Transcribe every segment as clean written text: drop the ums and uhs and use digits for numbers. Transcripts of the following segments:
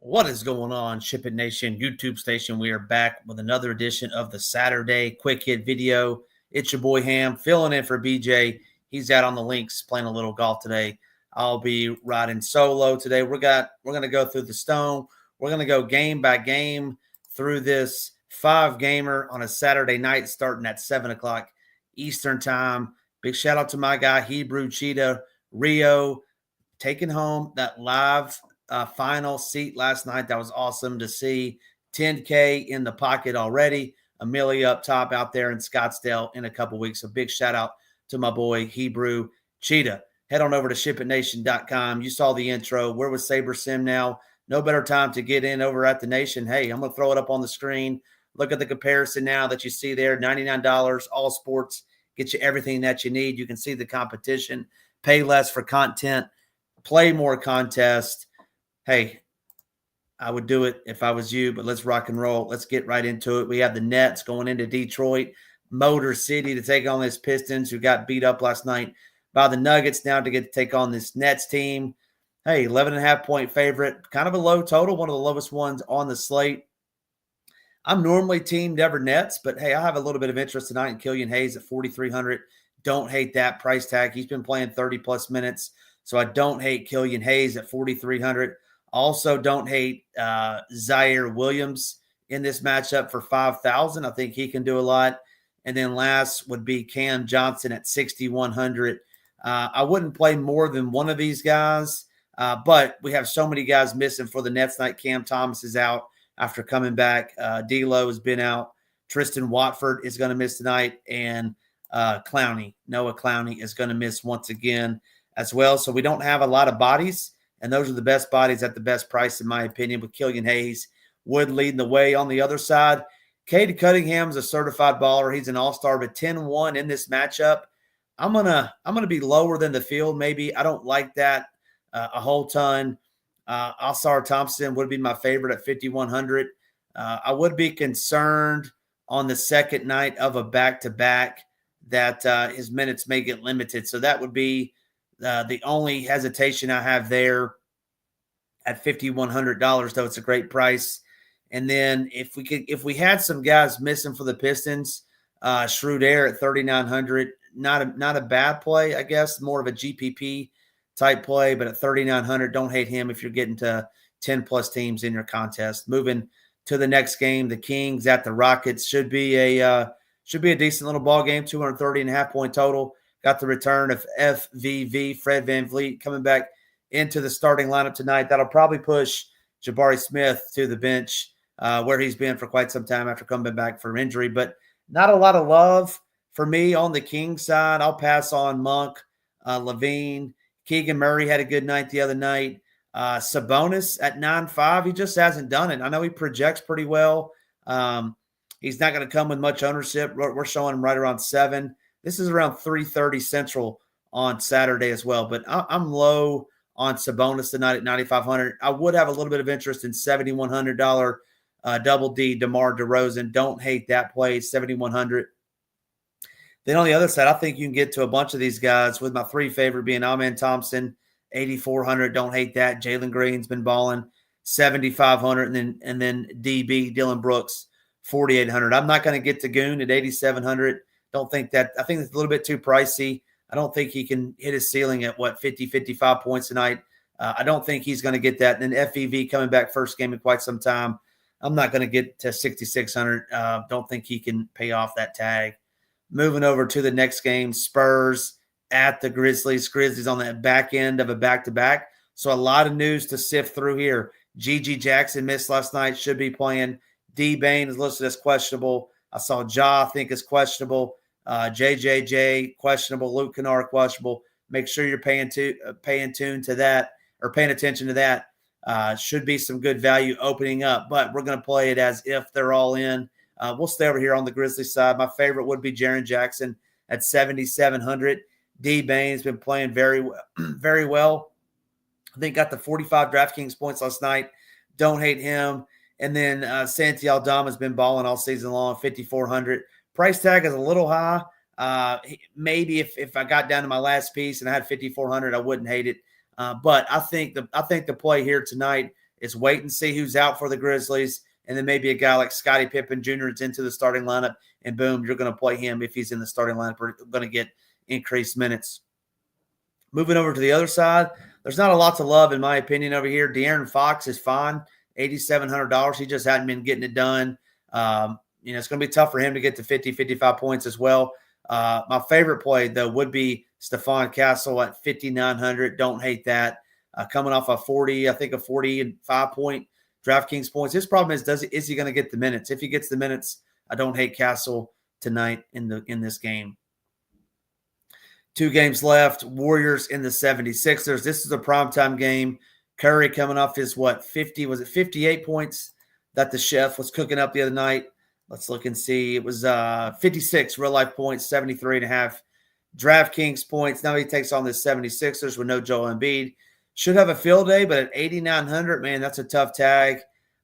What is going on, SHIPIT Nation YouTube station? We are back with another edition of the Saturday Quick Hit video. It's your boy Ham filling in for BJ. He's out on the links playing a little golf today. I'll be riding solo today. We're going to go through the stone. We're going to go game by game through this 5-gamer on a Saturday night starting at 7 o'clock Eastern time. Big shout out to my guy, Hebrew Cheetah Rio, taking home that live final seat last night. That was awesome to see. 10K in the pocket already. Amelia up top out there in Scottsdale in a couple weeks. So big shout out to my boy Hebrew Cheetah. Head on over to ShipItNation.com. You saw the intro. We're with Saber Sim now. No better time to get in over at the Nation. Hey, I'm going to throw it up on the screen. Look at the comparison now that you see there. $99, all sports. Get you everything that you need. You can see the competition. Pay less for content. Play more contest. Hey, I would do it if I was you, but let's rock and roll. Let's get right into it. We have the Nets going into Detroit, Motor City to take on this Pistons who got beat up last night by the Nuggets now to get to take on this Nets team. Hey, 11.5-point favorite, kind of a low total, one of the lowest ones on the slate. I'm normally team Denver Nets, but hey, I have a little bit of interest tonight in Killian Hayes at 4,300. Don't hate that price tag. He's been playing 30-plus minutes, so I don't hate Killian Hayes at 4,300. Also, don't hate Zaire Williams in this matchup for 5,000. I think he can do a lot. And then last would be Cam Johnson at 6,100. I wouldn't play more than one of these guys, but we have so many guys missing for the Nets night. Cam Thomas is out after coming back. D'Lo has been out. Tristan Watford is going to miss tonight. And Noah Clowney is going to miss once again as well. So we don't have a lot of bodies. And those are the best bodies at the best price, in my opinion, with Killian Hayes, Wood leading the way on the other side. Cade Cunningham's a certified baller. He's an all-star, but 10-1 in this matchup. I'm gonna be lower than the field, maybe. I don't like that a whole ton. Alsar Thompson would be my favorite at 5,100. I would be concerned on the second night of a back-to-back that his minutes may get limited. So that would be the only hesitation I have there at $5,100, though it's a great price. And then if we had some guys missing for the Pistons, Schroeder at 3,900, not a bad play, I guess, more of a GPP type play, but at 3,900, don't hate him if you're getting to 10+ teams in your contest. Moving to the next game, the Kings at the Rockets should be a decent little ball game, 230.5-point total. Got the return of FVV, Fred VanVleet, coming back into the starting lineup tonight. That'll probably push Jabari Smith to the bench where he's been for quite some time after coming back from injury. But not a lot of love for me on the Kings side. I'll pass on Monk, Levine. Keegan Murray had a good night the other night. Sabonis at 9.5. He just hasn't done it. I know he projects pretty well. He's not going to come with much ownership. We're showing him right around 7. This is around 3:30 Central on Saturday as well. But I'm low on Sabonis tonight at 9,500. I would have a little bit of interest in $7,100 double D DeMar DeRozan. Don't hate that play, 7,100. Then on the other side, I think you can get to a bunch of these guys with my 3 favorite being Amen Thompson, 8,400. Don't hate that. Jalen Green's been balling, 7,500. And then DB, Dylan Brooks, 4,800. I'm not going to get to Goon at 8,700. I think it's a little bit too pricey. I don't think he can hit his ceiling at 50, 55 points tonight. I don't think he's going to get that. And then FEV coming back first game in quite some time. I'm not going to get to 6,600. Don't think he can pay off that tag. Moving over to the next game, Spurs at the Grizzlies. Grizzlies on the back end of a back-to-back. So a lot of news to sift through here. G.G. Jackson missed last night, should be playing. D. Bain is listed as questionable. I saw Ja, I think, is questionable. JJJ, questionable. Luke Kennard, questionable. Make sure you're paying attention to that. Should be some good value opening up, but we're going to play it as if they're all in. We'll stay over here on the Grizzlies side. My favorite would be Jaren Jackson at 7,700. D. Bain's been playing very well, very well. I think got the 45 DraftKings points last night. Don't hate him. And then Santi Aldama's been balling all season long, 5,400. Price tag is a little high. Maybe if I got down to my last piece and I had 5,400, I wouldn't hate it. But I think the play here tonight is wait and see who's out for the Grizzlies, and then maybe a guy like Scottie Pippen Jr. is into the starting lineup, and boom, you're going to play him if he's in the starting lineup. We're going to get increased minutes. Moving over to the other side, there's not a lot to love, in my opinion, over here. De'Aaron Fox is fine, $8,700. He just hadn't been getting it done. It's going to be tough for him to get to 50, 55 points as well. My favorite play, though, would be Stephon Castle at 5,900. Don't hate that. Coming off a 45-point DraftKings points. His problem is he going to get the minutes? If he gets the minutes, I don't hate Castle tonight in this game. 2 games left. Warriors in the 76ers. This is a primetime game. Curry coming off his 58 points that the chef was cooking up the other night. Let's look and see. It was 56 real-life points, 73.5 DraftKings points. Now he takes on the 76ers with no Joel Embiid. Should have a field day, but at 8,900, man, that's a tough tag.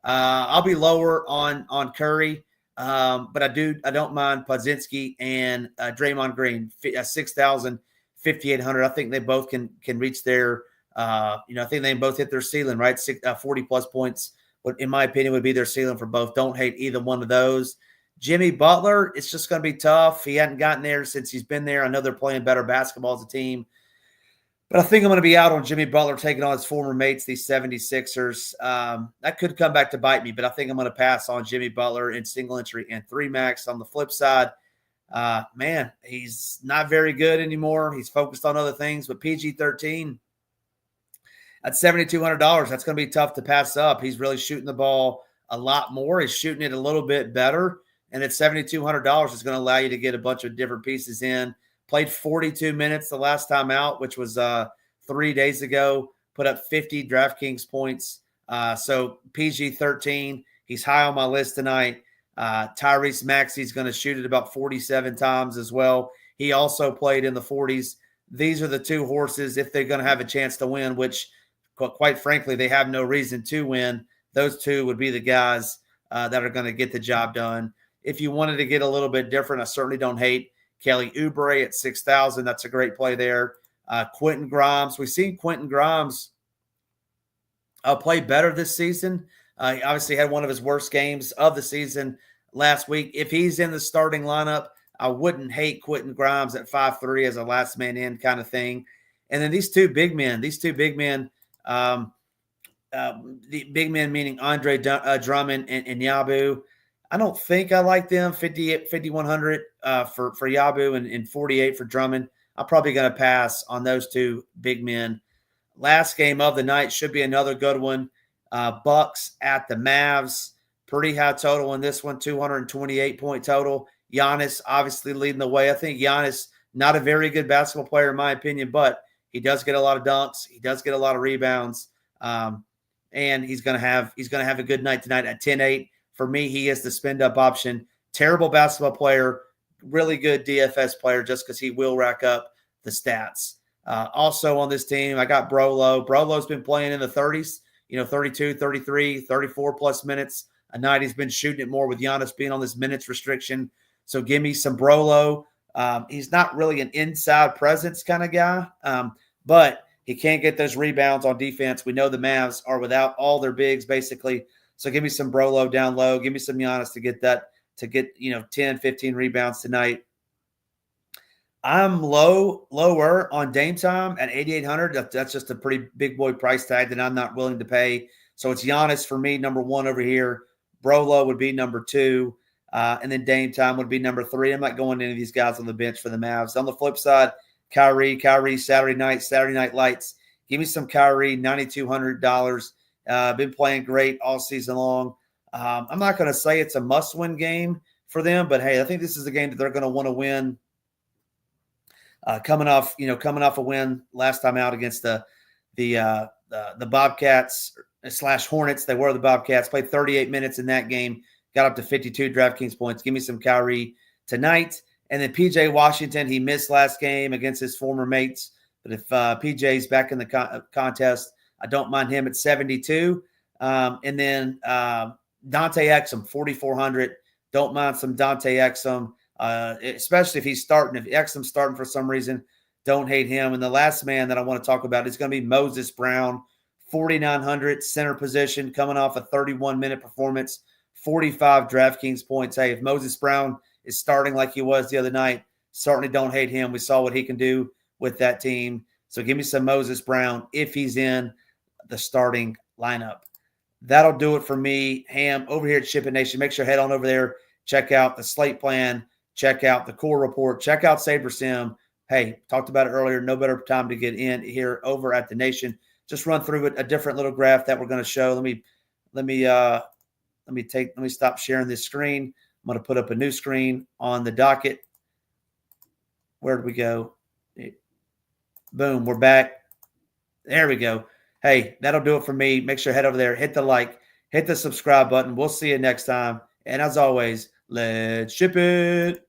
I'll be lower on Curry, but I don't mind Podzinski and Draymond Green, 6,000, 5,800. I think they both can reach their I think they both hit their ceiling, right? 40-plus points, what in my opinion would be their ceiling for both. Don't hate either one of those. Jimmy Butler, it's just going to be tough. He hadn't gotten there since he's been there. I know they're playing better basketball as a team. But I think I'm going to be out on Jimmy Butler taking on his former mates, these 76ers. That could come back to bite me, but I think I'm going to pass on Jimmy Butler in single entry and 3 max. On the flip side, he's not very good anymore. He's focused on other things, but PG-13 at $7,200, that's going to be tough to pass up. He's really shooting the ball a lot more. He's shooting it a little bit better, and at $7,200, it's going to allow you to get a bunch of different pieces in. Played 42 minutes the last time out, which was 3 days ago. Put up 50 DraftKings points. So PG-13, he's high on my list tonight. Tyrese Maxey's going to shoot it about 47 times as well. He also played in the 40s. These are the 2 horses, if they're going to have a chance to win, which, quite frankly, they have no reason to win. Those 2 would be the guys that are going to get the job done. If you wanted to get a little bit different, I certainly don't hate Kelly Oubre at 6,000. That's a great play there. Quentin Grimes. We've seen Quentin Grimes play better this season. He obviously had one of his worst games of the season last week. If he's in the starting lineup, I wouldn't hate Quentin Grimes at 5'3" as a last man in kind of thing. And then these two big men, the big men meaning Andre Drummond and Yabu. I don't think I like them. 5,100 for Yabu and 48 for Drummond. I'm probably going to pass on those 2 big men. Last game of the night should be another good one. Bucks at the Mavs. Pretty high total in this one, 228-point total. Giannis obviously leading the way. I think Giannis, not a very good basketball player in my opinion, but he does get a lot of dunks. He does get a lot of rebounds. And he's going to have a good night tonight at 10-8. For me, he is the spend-up option. Terrible basketball player, really good DFS player just because he will rack up the stats. Also on this team, I got Brolo. Brolo's been playing in the 30s, 32, 33, 34-plus minutes a night. He's been shooting it more with Giannis being on this minutes restriction. So give me some Brolo. He's not really an inside presence kind of guy, but he can't get those rebounds on defense. We know the Mavs are without all their bigs basically. So give me some Brolo down low. Give me some Giannis to get 10, 15 rebounds tonight. I'm lower on Dame Time at 8,800. That's just a pretty big boy price tag that I'm not willing to pay. So it's Giannis for me, number 1 over here. Brolo would be number 2. And then Dame Time would be number 3. I'm not going to any of these guys on the bench for the Mavs. On the flip side, Kyrie, Saturday night lights. Give me some Kyrie, $9,200. Been playing great all season long. I'm not going to say it's a must-win game for them, but hey, I think this is a game that they're going to want to win. Coming off a win last time out against the Bobcats / Hornets. They were the Bobcats. Played 38 minutes in that game. Got up to 52 DraftKings points. Give me some Kyrie tonight. And then PJ Washington, he missed last game against his former mates. But if PJ's back in the contest, I don't mind him at 72. And then Dante Exum, 4,400. Don't mind some Dante Exum, especially if he's starting. If Exum's starting for some reason, don't hate him. And the last man that I want to talk about is going to be Moses Brown, 4,900 center position, coming off a 31-minute performance, 45 DraftKings points. Hey, if Moses Brown is starting like he was the other night, certainly don't hate him. We saw what he can do with that team. So give me some Moses Brown if he's in the starting lineup. That'll do it for me, Ham, over here at SHIPIT Nation. Make sure head on over there, check out the slate plan, check out the core report, check out Saber Sim. Hey, talked about it earlier. No better time to get in here over at the Nation. Just run through it, a different little graph that we're going to show. Let me stop sharing this screen. I'm going to put up a new screen on the docket. Where did we go? Boom, we're back. There we go. Hey, that'll do it for me. Make sure head over there, hit the like, hit the subscribe button. We'll see you next time. And as always, let's ship it.